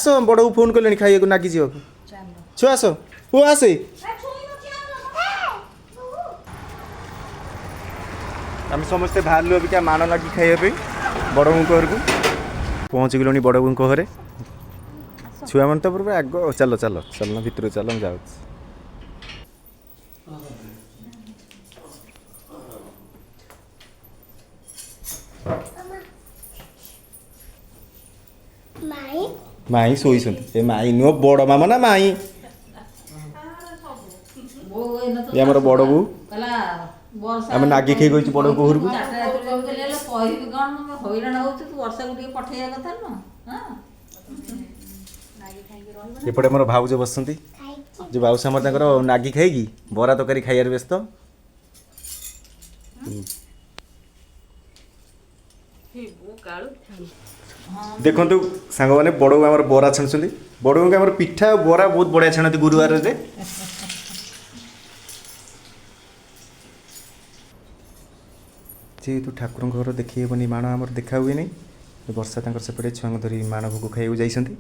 आस बड़ को फोन कले खाइए नागी जा छुआ आस पुआ आसे आम समस्ते बाहर अबिका मान नागी खाइबा बड़ घर को पहुँच गलुनी बड़ घरे छुआ मन तो पूरा आग चलो चलो चलना भितर चल जाऊँ माई शोई माई नुह बड़ मामा ना माई ये आम बड़ बो आम नागी खाई गई बड़ बो घर को एपटे मोर भाउज बसती जो बाउस आम नागी खाई बरा तरकारी खाइबार व्यस्त देखु सांग मैंने बड़ आम बरा छाणुं बड़ आम पिठा बरा बहुत बढ़िया छाणती गुरुवार जेहेतु ठाकुर घर देखी हेनी माण आम देखा हुए नहीं वर्षा सेपटे छुआ धरी माण भोग खाइबा जाइछन्ति